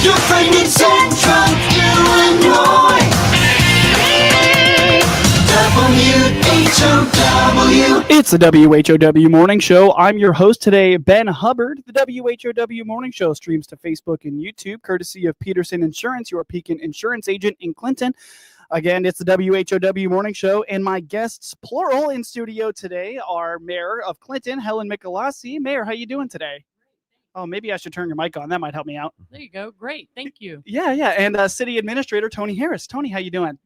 Your friend in Central Illinois. WHOW. It's the WHOW Morning Show. I'm your host today, Ben Hubbard. The WHOW Morning Show streams to Facebook and YouTube, courtesy of Peterson Insurance, your Pekin insurance agent in Clinton. Again, it's the WHOW Morning Show, and my guests, plural, in studio today are Mayor of Clinton, Helen Michelassi. Mayor, how you doing today? Oh, maybe I should turn your mic on. That might help me out. There you go. Great. Thank you. Yeah. And City Administrator Tony Harris. Tony, how you doing?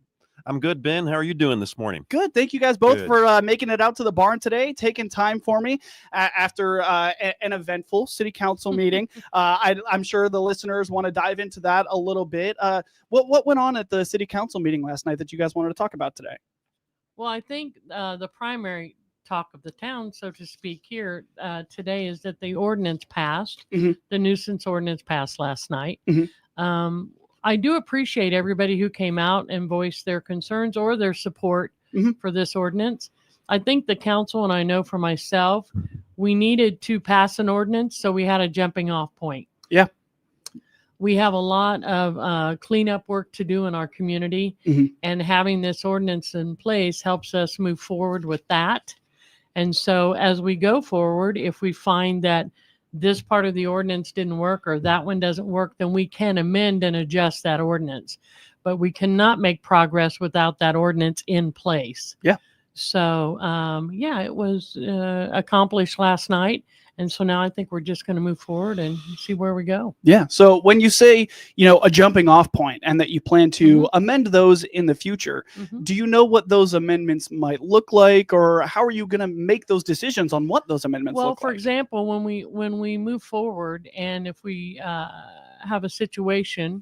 I'm good, Ben. How are you doing this morning? Good. Thank you guys both Good. for making it out to the barn today, taking time for me after an eventful city council meeting. I'm sure the listeners want to dive into that a little bit. What went on at the city council meeting last night that you guys wanted to talk about today? Well, I think the primary talk of the town, so to speak, here today is that the ordinance passed. Mm-hmm. The nuisance ordinance passed last night. Mm-hmm. I do appreciate everybody who came out and voiced their concerns or their support Mm-hmm. for this ordinance. I think the council, and I know for myself, we needed to pass an ordinance, so we had a jumping off point. Yeah. We have a lot of cleanup work to do in our community, Mm-hmm. and having this ordinance in place helps us move forward with that. And so as we go forward, if we find that this part of the ordinance didn't work or that one doesn't work, then we can amend and adjust that ordinance. But we cannot make progress without that ordinance in place. Yeah. So, it was accomplished last night. And so now I think we're just going to move forward and see where we go. Yeah. So when you say, a jumping off point and that you plan to amend those in the future, do you know what those amendments might look like, or how are you going to make those decisions on what those amendments Well, look for like? example, when we move forward, and if we have a situation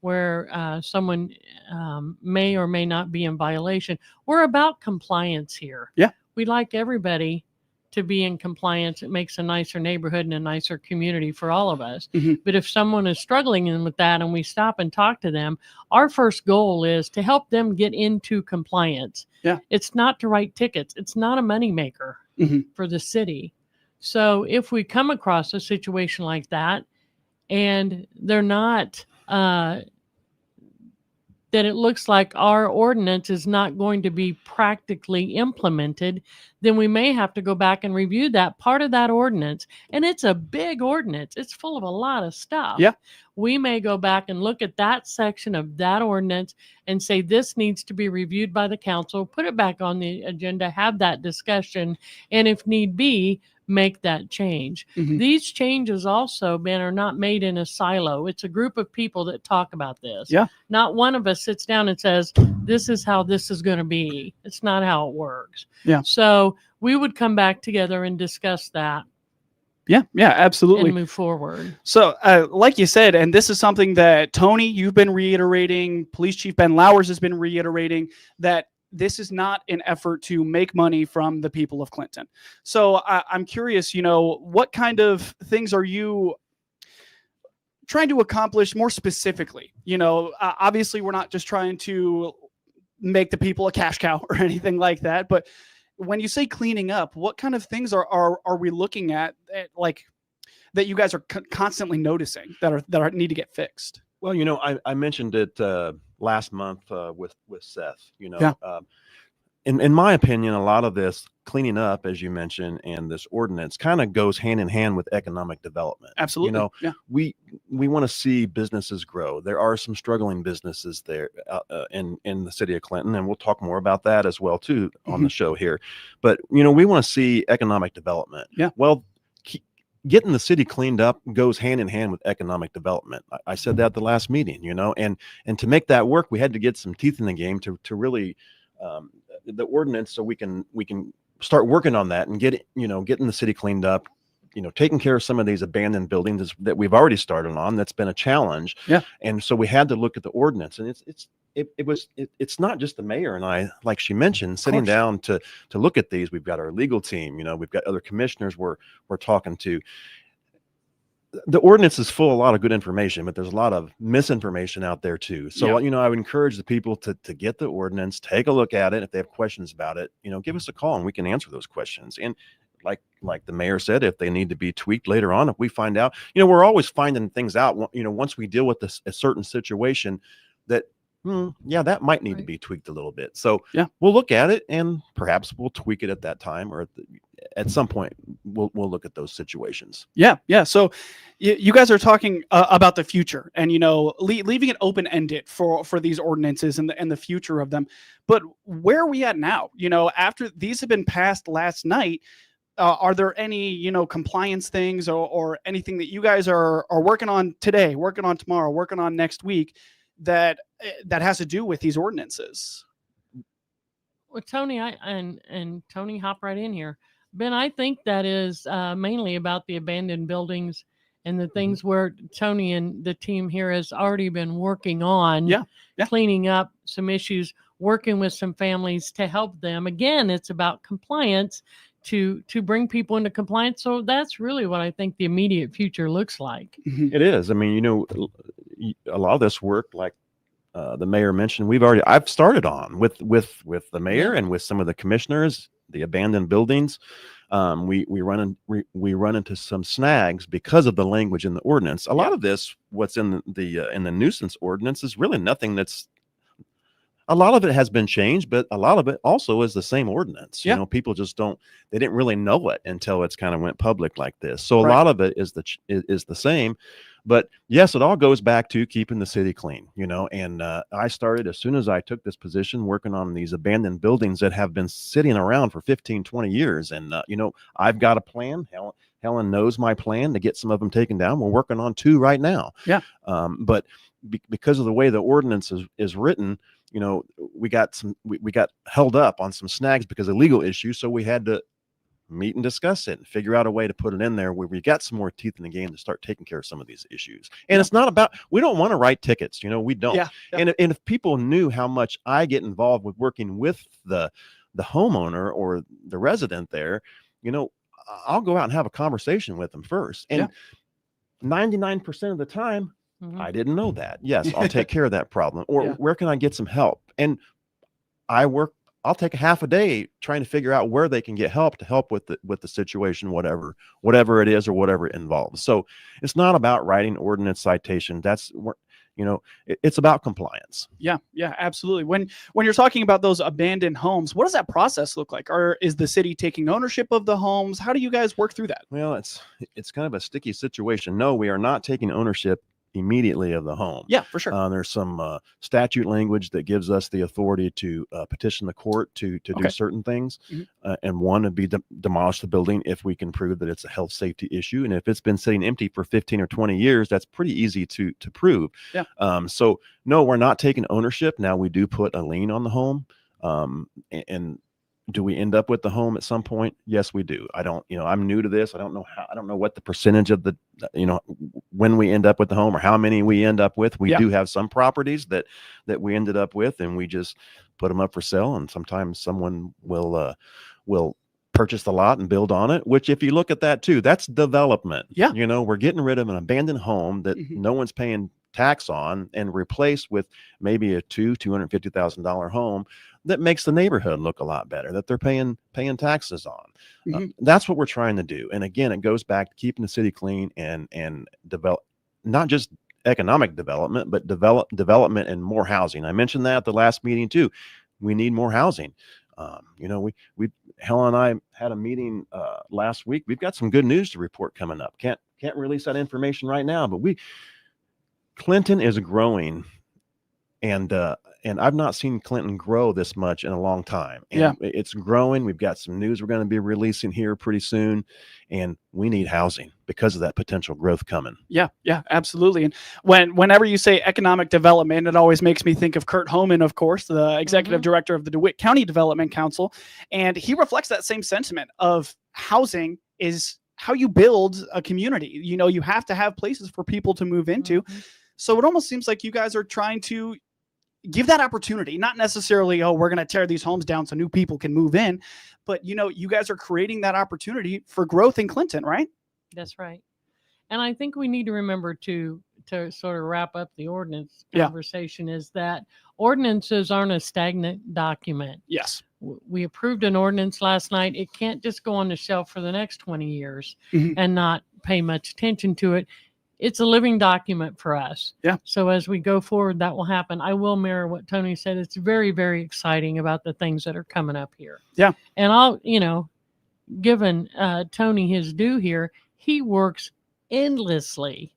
where someone may or may not be in violation, we're about compliance here. Yeah. We'd like everybody to be in compliance. It makes a nicer neighborhood and a nicer community for all of us. Mhm. But if someone is struggling with that and we stop and talk to them, our first goal is to help them get into compliance. Yeah. It's not to write tickets. It's not a moneymaker Mhm. for the city. So if we come across a situation like that and they're not, that it looks like our ordinance is not going to be practically implemented, then we may have to go back and review that part of that ordinance. And it's a big ordinance. It's full of a lot of stuff. Yeah. We may go back and look at that section of that ordinance and say, this needs to be reviewed by the council, put it back on the agenda, have that discussion, and if need be, make that change. Mhm. These changes also, Ben, are not made in a silo. It's a group of people that talk about this. Yeah. Not one of us sits down and says, this is how this is going to be. It's not how it works. Yeah. So we would come back together and discuss that Yeah, absolutely. and move forward. So, like you said, and this is something that Tony, you've been reiterating, Police Chief Ben Lowers has been reiterating, that this is not an effort to make money from the people of Clinton. So I'm curious, what kind of things are you trying to accomplish more specifically? Obviously we're not just trying to make the people a cash cow or anything like that, but when you say cleaning up, what kind of things are we looking at, like, that you guys are constantly noticing that need to get fixed? Well, I mentioned it last month with Seth. Yeah. In my opinion, a lot of this cleaning up, as you mentioned, and this ordinance kind of goes hand in hand with economic development. Absolutely. Yeah. We want to see businesses grow. There are some struggling businesses there in the city of Clinton, and we'll talk more about that as well too on the show here. But we want to see economic development. Yeah. Well, getting the city cleaned up goes hand in hand with economic development. I said that at the last meeting, and to make that work, we had to get some teeth in the game to really the ordinance, so we can start working on that and getting the city cleaned up, taking care of some of these abandoned buildings that we've already started on. That's been a challenge. Yeah. And so we had to look at the ordinance, and it's not just the mayor and I, like she mentioned, sitting down to look at these. We've got our legal team, we've got other commissioners we're talking to. The ordinance is full of a lot of good information, but there's a lot of misinformation out there too. So, I would encourage the people to get the ordinance, take a look at it. If they have questions about it, give us a call and we can answer those questions. And like the mayor said, if they need to be tweaked later on, if we find out, we're always finding things out, once we deal with a certain situation that, yeah, that might need to Right. be tweaked a little bit. So Yeah. we'll look at it and perhaps we'll tweak it at that time, or at some point we'll look at those situations. Yeah, yeah. So you guys are talking about the future, and leaving it open ended for these ordinances and the future of them. But where are we at now? After these have been passed last night, are there any compliance things or anything that you guys are working on today, working on tomorrow, working on next week that has to do with these ordinances? Well, Tony, and Tony, hop right in here. Ben, I think that is mainly about the abandoned buildings and the things where Tony and the team here has already been working on Yeah. cleaning up some issues, working with some families to help them. Again, it's about compliance to bring people into compliance. So that's really what I think the immediate future looks like. It is. I mean, a lot of this work, like the mayor mentioned, I've started on with the mayor and with some of the commissioners, the abandoned buildings. We run into some snags because of the language in the ordinance. A lot of this, what's in the nuisance ordinance, is really nothing that's. A lot of it has been changed, but a lot of it also is the same ordinance. Yeah. People just they didn't really know it until it's kind of went public like this. So a Right. lot of it is the same. But yes, it all goes back to keeping the city clean, and I started as soon as I took this position working on these abandoned buildings that have been sitting around for 15, 20 years. And, I've got a plan. Helen knows my plan to get some of them taken down. We're working on 2 right now. Yeah. But because of the way the ordinance is written, we got held up on some snags because of legal issues. So we had to meet and discuss it and figure out a way to put it in there where we got some more teeth in the game to start taking care of some of these issues. And it's not about, we don't want to write tickets, we don't. Yeah. And if people knew how much I get involved with working with the homeowner or the resident there, I'll go out and have a conversation with them first. And 99% of the time, I didn't know that. Yes, I'll take care of that problem. Or where can I get some help? And I'll take a half a day trying to figure out where they can get help to help with the situation, whatever it is or whatever it involves. So it's not about writing ordinance citation. That's it's about compliance. Yeah, absolutely. When you're talking about those abandoned homes, what does that process look like? Or is the city taking ownership of the homes? How do you guys work through that? Well, it's kind of a sticky situation. No, we are not taking ownership immediately of the home. Yeah, for sure. There's some statute language that gives us the authority to petition the court to do certain things. And one would be demolish the building if we can prove that it's a health safety issue. And if it's been sitting empty for 15 or 20 years, that's pretty easy to prove. Yeah. So no, we're not taking ownership. Now we do put a lien on the home. And do we end up with the home at some point? Yes, we do. I don't, I'm new to this. I don't know what the percentage of the, when we end up with the home or how many we end up with. We do have some properties that we ended up with, and we just put them up for sale. And sometimes someone will purchase the lot and build on it, which if you look at that too, that's development. Yeah. We're getting rid of an abandoned home that no one's paying tax on and replaced with maybe a $250,000 home that makes the neighborhood look a lot better, that they're paying taxes on. That's what we're trying to do. And again, it goes back to keeping the city clean and develop, not just economic development, but development and more housing. I mentioned that at the last meeting too. We need more housing. We Helen and I had a meeting last week. We've got some good news to report coming up. Can't release that information right now, but Clinton is growing, and I've not seen Clinton grow this much in a long time. And it's growing. We've got some news we're going to be releasing here pretty soon, and we need housing because of that potential growth coming. Yeah, absolutely. And whenever you say economic development, it always makes me think of Kurt Homan, of course, the executive director of the DeWitt County Development Council, and he reflects that same sentiment of housing is how you build a community. You have to have places for people to move into. So it almost seems like you guys are trying to give that opportunity, not necessarily, we're going to tear these homes down so new people can move in, but you guys are creating that opportunity for growth in Clinton, right? That's right. And I think we need to remember to sort of wrap up the ordinance conversation is that ordinances aren't a stagnant document. Yes. we approved an ordinance last night. It can't just go on the shelf for the next 20 years Mhm. and not pay much attention to it. It's a living document for us. Yeah. So as we go forward, that will happen. I will mirror what Tony said. It's very, very exciting about the things that are coming up here. Yeah. And I'll, given Tony his due here, he works endlessly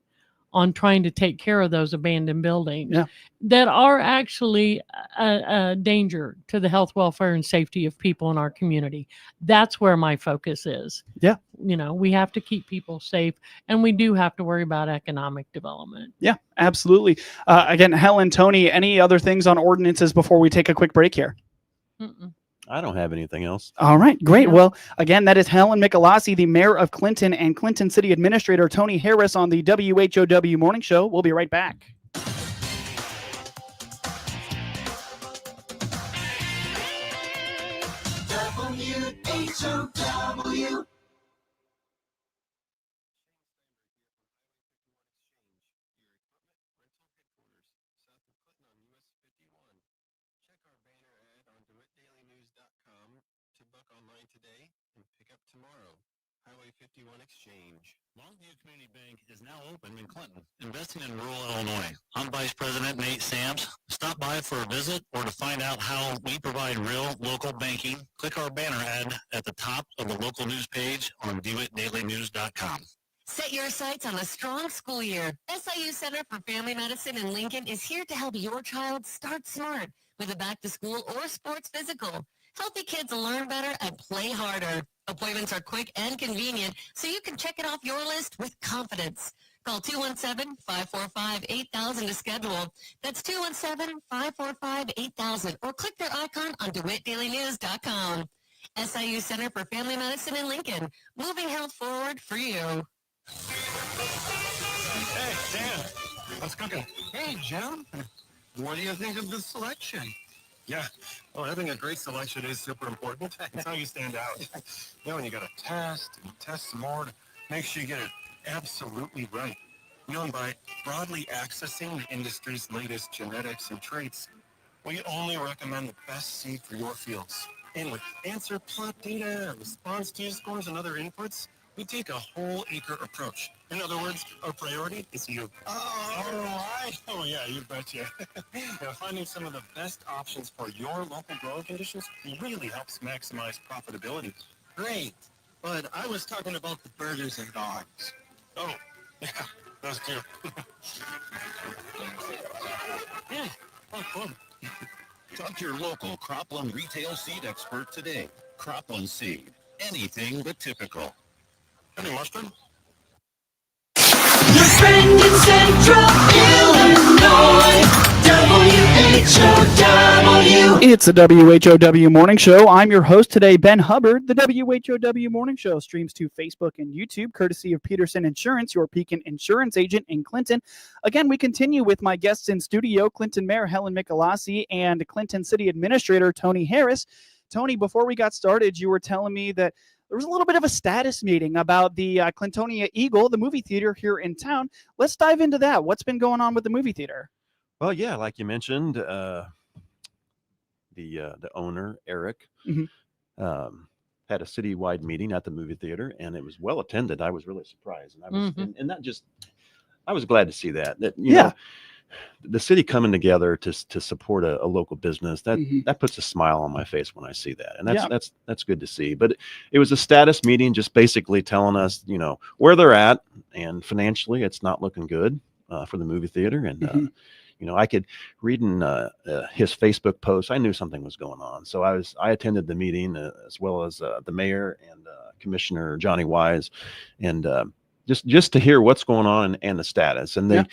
on trying to take care of those abandoned buildings Yeah. that are actually a danger to the health, welfare, and safety of people in our community. That's where my focus is. Yeah. We have to keep people safe, and we do have to worry about economic development. Yeah, absolutely. Again, Helen, Tony, any other things on ordinances before we take a quick break here? Mm-mm. I don't have anything else. All right, great. Yeah. Well, again, that is Helen Michelassi, the mayor of Clinton, and Clinton City Administrator Tony Harris on the WHOW Morning Show. We'll be right back. WHOW. To book online today and pick up tomorrow. Highway 51 Exchange. Longview Community Bank is now open in Clinton, investing in rural Illinois. I'm Vice President Nate Sams. Stop by for a visit or to find out how we provide real local banking. Click our banner ad at the top of the local news page on viewitdailynews.com. Set your sights on a strong school year. SIU Center for Family Medicine in Lincoln is here to help your child start smart with a back-to-school or sports physical. Healthy kids learn better and play harder. Appointments are quick and convenient, so you can check it off your list with confidence. Call 217-545-8000 to schedule. That's 217-545-8000, or click their icon on DeWittDailyNews.com. SIU Center for Family Medicine in Lincoln, moving health forward for you. Hey, Dan, what's cooking? Hey, Jim. What do you think of the selection? Yeah, well, having a great selection is super important. It's how you stand out. When you got to test and test some more to make sure you get it absolutely right. And by broadly accessing the industry's latest genetics and traits, we only recommend the best seed for your fields. And with answer plot data, response to scores, and other inputs, we take a whole acre approach. In other words, our priority is you. Oh, yeah, you betcha. Finding some of the best options for your local growing conditions really helps maximize profitability. Great, but I was talking about the burgers and dogs. Oh, yeah, those too. Yeah, oh, cool. Talk to your local Cropland retail seed expert today. Cropland Seed. Anything but typical. Any mustard? Your friend in Central Illinois. WHOW. It's the WHOW Morning Show. I'm your host today, Ben Hubbard. The WHOW Morning Show streams to Facebook and YouTube, courtesy of Peterson Insurance, your Pekin insurance agent in Clinton. Again, we continue with my guests in studio, Clinton Mayor Helen Michelassi and Clinton City Administrator Tony Harris. Tony, before we got started, you were telling me that there was a little bit of a status meeting about the Clintonia Eagle, the movie theater here in town. Let's dive into that. What's been going on with the movie theater? Well, yeah, like you mentioned, the owner, Eric, had a citywide meeting at the movie theater, and it was well attended. I was really surprised, and I was, and that just, I was glad to see that. You know, the city coming together to support a local business, that puts a smile on my face when I see that, and that's good to see. But it was a status meeting, just basically telling us, you know, where they're at, and financially, it's not looking good for the movie theater, and you know, I could read in his Facebook post, I knew something was going on. So I attended the meeting as well as the mayor and Commissioner Johnny Wise, and just to hear what's going on and the status. And they,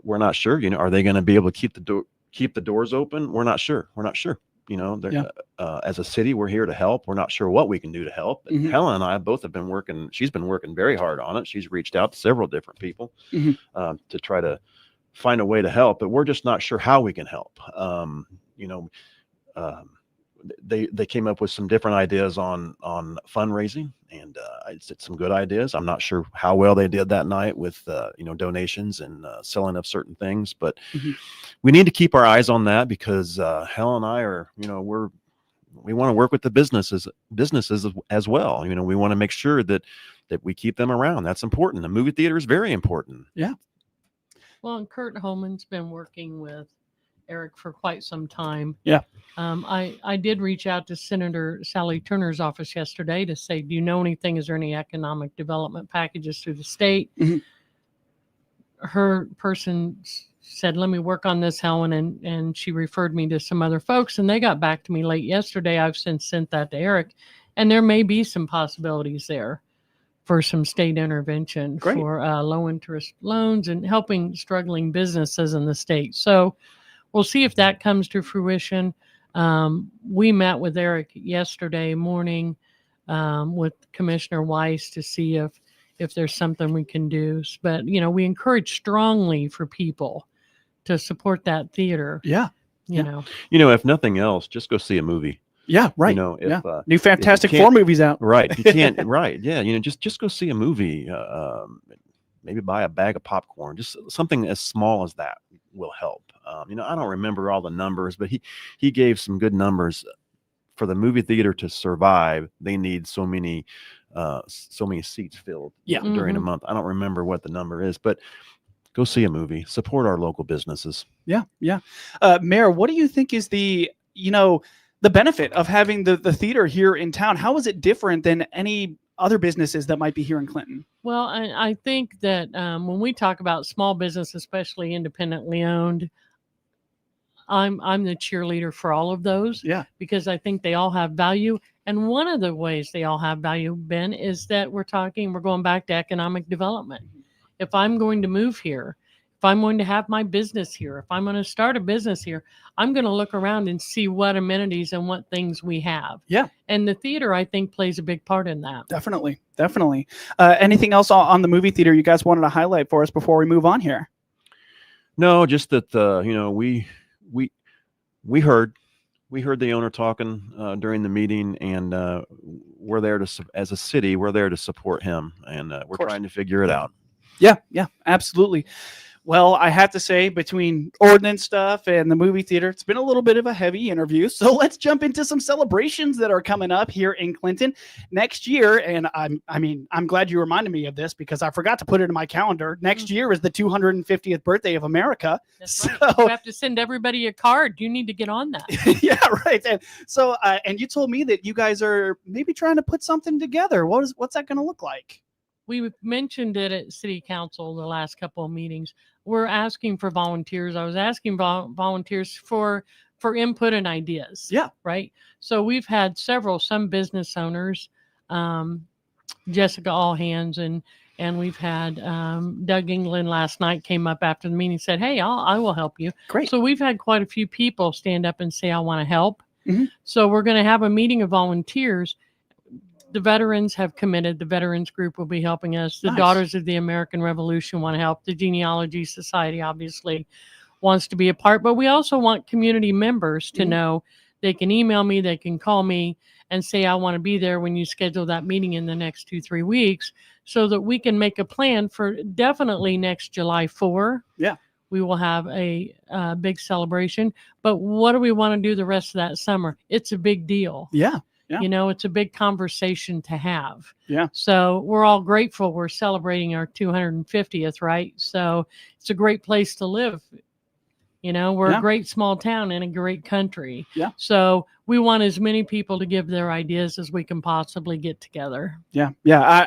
we're not sure, you know, are they going to be able to keep the doors open? We're not sure. You know, as a city, we're here to help. We're not sure what we can do to help. And Helen and I both have been working. She's been working very hard on it. She's reached out to several different people to try to find a way to help, but we're just not sure how we can help. You know, they came up with some different ideas on fundraising, and it's some good ideas. I'm not sure how well they did that night with you know, donations and selling of certain things, but we need to keep our eyes on that, because Helen and I are, you know, we want to work with the businesses as well. You know, we want to make sure that we keep them around. That's important. The movie theater is very important. Well, and Kurt Holman's been working with Eric for quite some time. Yeah. I did reach out to Senator Sally Turner's office yesterday to say, do you know anything? Is there any economic development packages through the state? Mhm. Her person said, let me work on this, Helen. And she referred me to some other folks, and they got back to me late yesterday. I've since sent that to Eric, and there may be some possibilities there for some state intervention Great. for low interest loans and helping struggling businesses in the state. So we'll see if that comes to fruition. We met with Eric yesterday morning with Commissioner Weiss to see if there's something we can do. But, you know, we encourage strongly for people to support that theater. Yeah. You know, If nothing else, just go see a movie. Yeah. Right. You know, if, New Fantastic can't- Four movies out. Right. You can't. Right. Yeah. Just go see a movie. Maybe buy a bag of popcorn. Just something as small as that will help. I don't remember all the numbers, but he gave some good numbers. For the movie theater to survive, they need so many seats filled during a month. I don't remember what the number is, but go see a movie. Support our local businesses. Yeah. Yeah. Mayor, what do you think is the benefit of having the theater here in town? How is it different than any other businesses that might be here in Clinton? well, I think that when we talk about small business, especially independently owned, I'm the cheerleader for all of those. Yeah. Because I think they all have value. And one of the ways they all have value, Ben, is that we're going back to economic development. If I'm going to move here, if I'm going to have my business here, if I'm going to start a business here, I'm going to look around and see what amenities and what things we have. Yeah. And the theater, I think, plays a big part in that. Definitely. Anything else on the movie theater you guys wanted to highlight for us before we move on here? No, just that we heard the owner talking during the meeting, and we're there as a city, we're there to support him, and we're course. trying to figure it out. Yeah, absolutely. Well, I have to say, between ordinance stuff and the movie theater, it's been a little bit of a heavy interview. So let's jump into some celebrations that are coming up here in Clinton next year. And I'm glad you reminded me of this because I forgot to put it in my calendar. Next year is the 250th birthday of America. That's right. So You have to send everybody a card. You need to get on that. yeah, right. And so, and you told me that you guys are maybe trying to put something together. What's that going to look like? We mentioned it at City Council the last couple of meetings. We're asking for volunteers. I was asking volunteers for input and ideas. Yeah. Right. So we've had some business owners, Jessica Allhands, and we've had Doug England last night came up after the meeting, said, hey, I will help you. Great. So we've had quite a few people stand up and say, I want to help. Mhm. So we're going to have a meeting of volunteers. The veterans have committed. The veterans group will be helping us. The Nice. Daughters of the American Revolution want to help. The Genealogy Society obviously wants to be a part, but we also want community members to Mhm. know they can email me, they can call me and say, I want to be there when you schedule that meeting in the next 2-3 weeks so that we can make a plan for definitely next July 4. Yeah. We will have a big celebration, but what do we want to do the rest of that summer? It's a big deal. Yeah. Yeah. You know, it's a big conversation to have. Yeah. So we're all grateful we're celebrating our 250th, right? So it's a great place to live. You know, we're Yeah. a great small town in a great country. Yeah. So we want as many people to give their ideas as we can possibly get together. Yeah.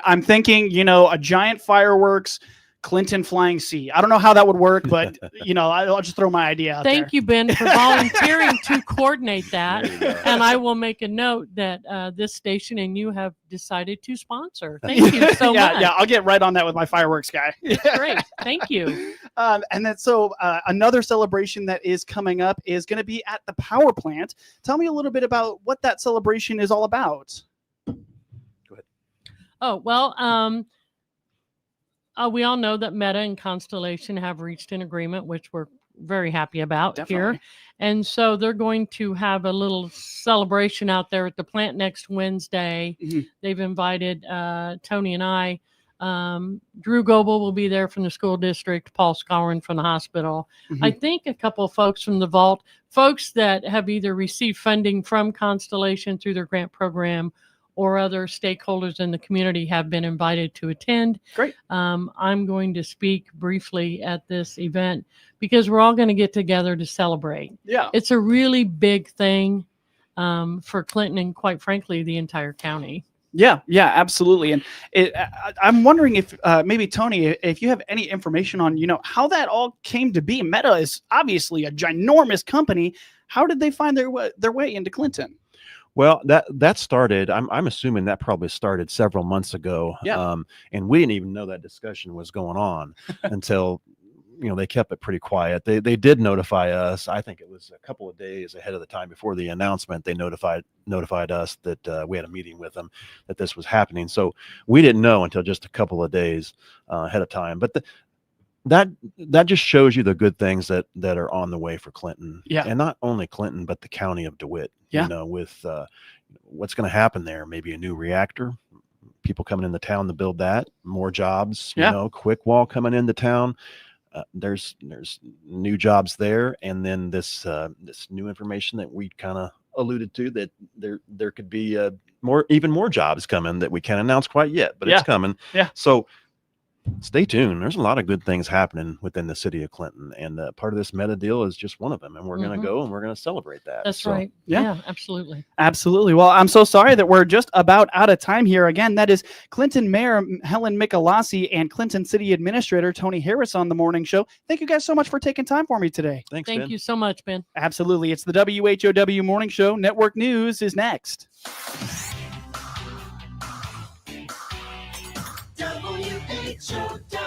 I'm thinking, a giant fireworks, Clinton Flying C. I don't know how that would work, but I'll just throw my idea out there. Thank you, Ben, for volunteering to coordinate that. There you go. And I will make a note that this station and you have decided to sponsor. Thank you so much. Yeah, I'll get right on that with my fireworks guy. Great. Thank you. And then another celebration that is coming up is going to be at the power plant. Tell me a little bit about what that celebration is all about. Oh, well, we all know that Meta and Constellation have reached an agreement, which we're very happy about here. Definitely. And so they're going to have a little celebration out there at the plant next Wednesday. Mhm. They've invited Tony and I Drew Goebel will be there from the school district, Paul Scowen from the hospital. Mhm. I think a couple of folks from the vault, folks that have either received funding from Constellation through their grant program or other stakeholders in the community have been invited to attend. Great. I'm going to speak briefly at this event because we're all going to get together to celebrate. Yeah. It's a really big thing for Clinton and, quite frankly, the entire county. Yeah, absolutely. And I'm wondering if maybe Tony, if you have any information on, how that all came to be. Meta is obviously a ginormous company. How did they find their way into Clinton? Well, that started. I'm assuming that probably started several months ago. Yeah. And we didn't even know that discussion was going on until they kept it pretty quiet. They did notify us. I think it was a couple of days ahead of the time before the announcement. They notified us that we had a meeting with them that this was happening. So we didn't know until just a couple of days ahead of time. But that just shows you the good things that are on the way for Clinton. Yeah. And not only Clinton, but the county of DeWitt. Yeah. With what's going to happen there, maybe a new reactor, people coming into town to build that, more jobs, quick wall coming into town. There's new jobs there. And then this new information that we kind of alluded to, that there could be even more jobs coming that we can't announce quite yet, but it's coming. Yeah. So stay tuned. There's a lot of good things happening within the city of Clinton, and part of this Meta deal is just one of them. And we're going to go and we're going to celebrate that. That's So, right. Yeah. Absolutely. Absolutely. Well, I'm so sorry that we're just about out of time here. Again, that is Clinton Mayor Helen Michelassi and Clinton City Administrator Tony Harris on the morning show. Thank you guys so much for taking time for me today. Thanks, Thank Ben. you so much, Ben. Absolutely. It's the WHOW Morning Show. Network News is next. WHOW.